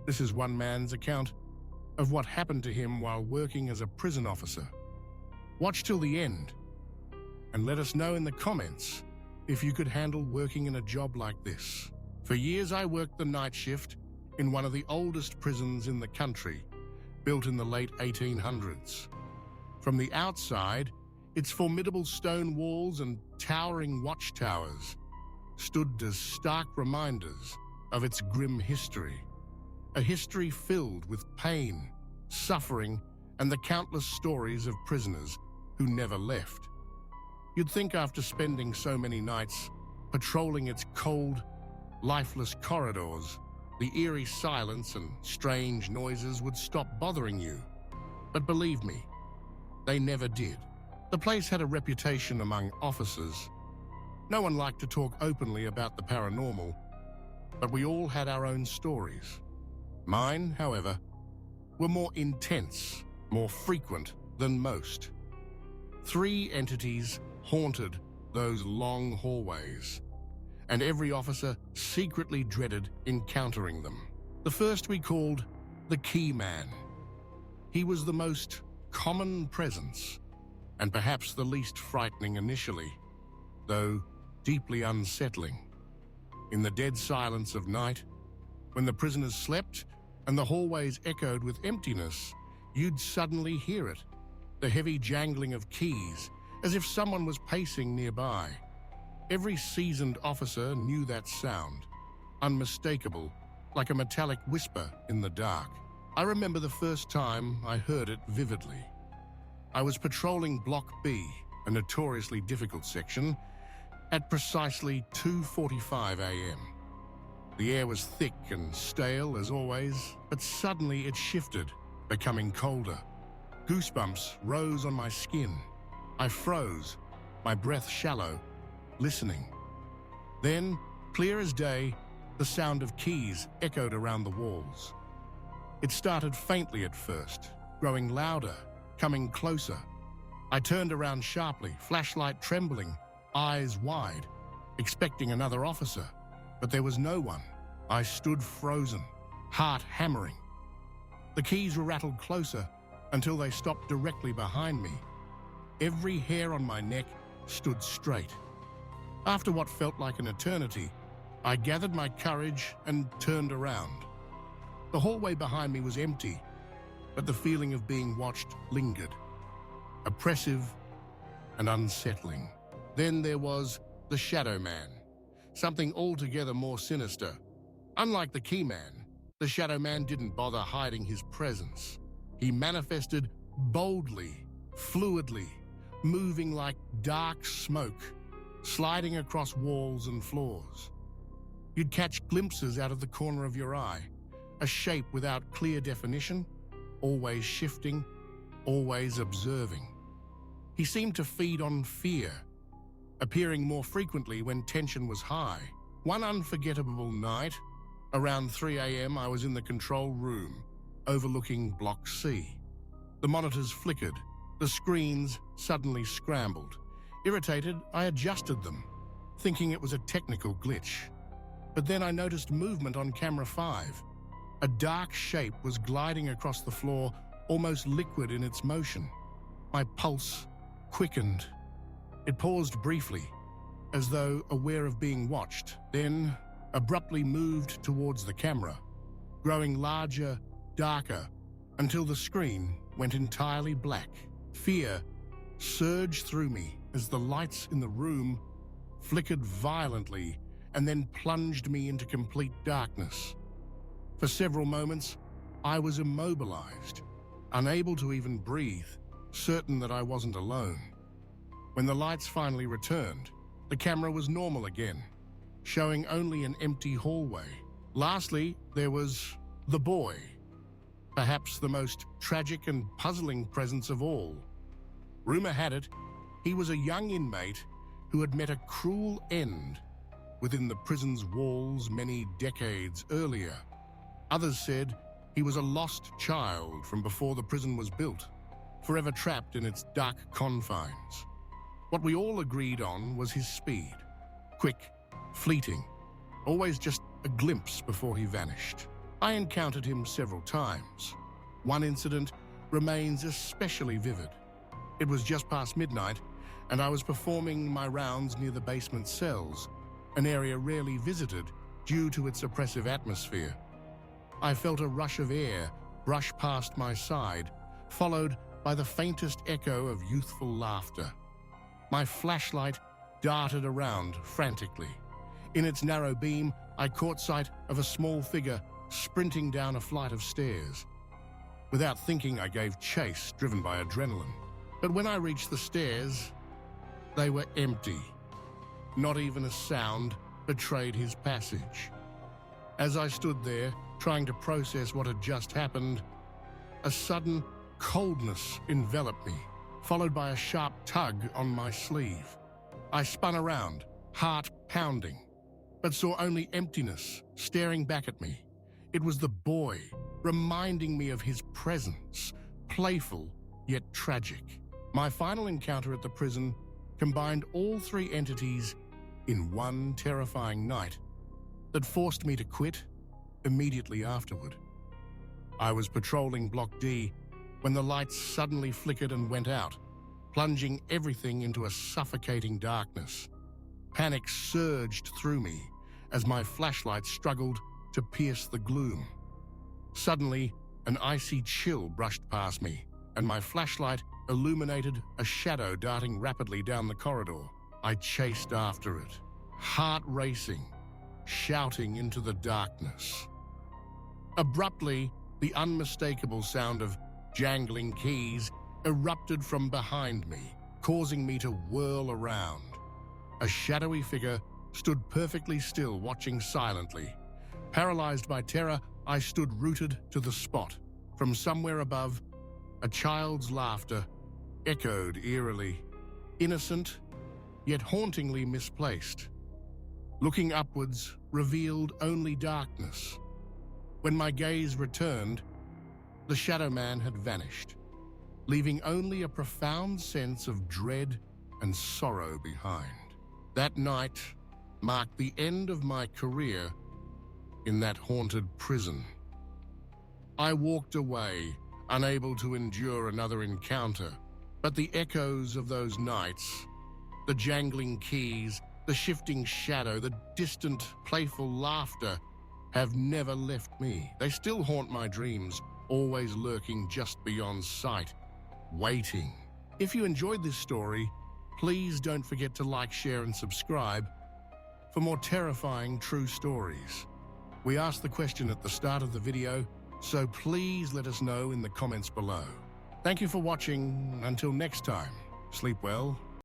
This is one man's account of what happened to him while working as a prison officer. Watch till the end and let us know in the comments if you could handle working in a job like this. For years I worked the night shift in one of the oldest prisons in the country, built in the late 1800s. From the outside, its formidable stone walls and towering watchtowers stood as stark reminders of its grim history. A history filled with pain, suffering, and the countless stories of prisoners who never left. You'd think after spending so many nights patrolling its cold, lifeless corridors, the eerie silence and strange noises would stop bothering you. But believe me, they never did. The place had a reputation among officers. No one liked to talk openly about the paranormal, but we all had our own stories. Mine, however, were more intense, more frequent than most. 3 entities haunted those long hallways, and every officer secretly dreaded encountering them. The first we called the Key Man. He was the most common presence, and perhaps the least frightening initially, though deeply unsettling. In the dead silence of night, when the prisoners slept and the hallways echoed with emptiness, you'd suddenly hear it, the heavy jangling of keys, as if someone was pacing nearby. Every seasoned officer knew that sound, unmistakable, like a metallic whisper in the dark. I remember the first time I heard it vividly. I was patrolling Block B, a notoriously difficult section, at precisely 2:45 a.m. The air was thick and stale as always, but suddenly it shifted, becoming colder. Goosebumps rose on my skin. I froze, my breath shallow, listening. Then, clear as day, the sound of keys echoed around the walls. It started faintly at first, growing louder, coming closer. I turned around sharply, flashlight trembling, eyes wide, expecting another officer, but there was no one. I stood frozen, heart hammering. The keys were rattled closer until they stopped directly behind me. Every hair on my neck stood straight. After what felt like an eternity, I gathered my courage and turned around. The hallway behind me was empty, but the feeling of being watched lingered, oppressive and unsettling. Then there was the Shadow Man, something altogether more sinister. Unlike the Key Man, the Shadow Man didn't bother hiding his presence. He manifested boldly, fluidly, moving like dark smoke, sliding across walls and floors. You'd catch glimpses out of the corner of your eye, a shape without clear definition, always shifting, always observing. He seemed to feed on fear, appearing more frequently when tension was high. One unforgettable night, around 3 a.m., I was in the control room, overlooking Block C. The monitors flickered, the screens suddenly scrambled. Irritated, I adjusted them, thinking it was a technical glitch. But then I noticed movement on camera 5. A dark shape was gliding across the floor, almost liquid in its motion. My pulse quickened. It paused briefly, as though aware of being watched, then abruptly moved towards the camera, growing larger, darker, until the screen went entirely black. Fear surged through me as the lights in the room flickered violently and then plunged me into complete darkness. For several moments, I was immobilized, unable to even breathe, certain that I wasn't alone. When the lights finally returned, the camera was normal again, showing only an empty hallway. Lastly, there was the boy, perhaps the most tragic and puzzling presence of all. Rumor had it, he was a young inmate who had met a cruel end within the prison's walls many decades earlier. Others said he was a lost child from before the prison was built, forever trapped in its dark confines. What we all agreed on was his speed. Quick, fleeting, always just a glimpse before he vanished. I encountered him several times. One incident remains especially vivid. It was just past midnight, and I was performing my rounds near the basement cells, an area rarely visited due to its oppressive atmosphere. I felt a rush of air brush past my side, followed by the faintest echo of youthful laughter. My flashlight darted around frantically. In its narrow beam, I caught sight of a small figure sprinting down a flight of stairs. Without thinking, I gave chase, driven by adrenaline. But when I reached the stairs, they were empty. Not even a sound betrayed his passage. As I stood there, trying to process what had just happened, a sudden coldness enveloped me, followed by a sharp tug on my sleeve. I spun around, heart pounding, but saw only emptiness staring back at me. It was the boy, reminding me of his presence, playful yet tragic. My final encounter at the prison combined all three entities in one terrifying night that forced me to quit immediately afterward. I was patrolling Block D when the lights suddenly flickered and went out, plunging everything into a suffocating darkness. Panic surged through me as my flashlight struggled to pierce the gloom. Suddenly, an icy chill brushed past me, and my flashlight illuminated a shadow darting rapidly down the corridor. I chased after it, heart racing, shouting into the darkness. Abruptly, the unmistakable sound of jangling keys erupted from behind me, causing me to whirl around. A shadowy figure stood perfectly still, watching silently. Paralyzed by terror, I stood rooted to the spot. From somewhere above, a child's laughter echoed eerily, innocent, yet hauntingly misplaced. Looking upwards revealed only darkness. When my gaze returned, the Shadow Man had vanished, leaving only a profound sense of dread and sorrow behind. That night marked the end of my career in that haunted prison. I walked away, unable to endure another encounter, but the echoes of those nights, the jangling keys, the shifting shadow, the distant, playful laughter, have never left me. They still haunt my dreams, always lurking just beyond sight, waiting. If you enjoyed this story, please don't forget to like, share, and subscribe for more terrifying true stories. We asked the question at the start of the video, so please let us know in the comments below. Thank you for watching. Until next time, sleep well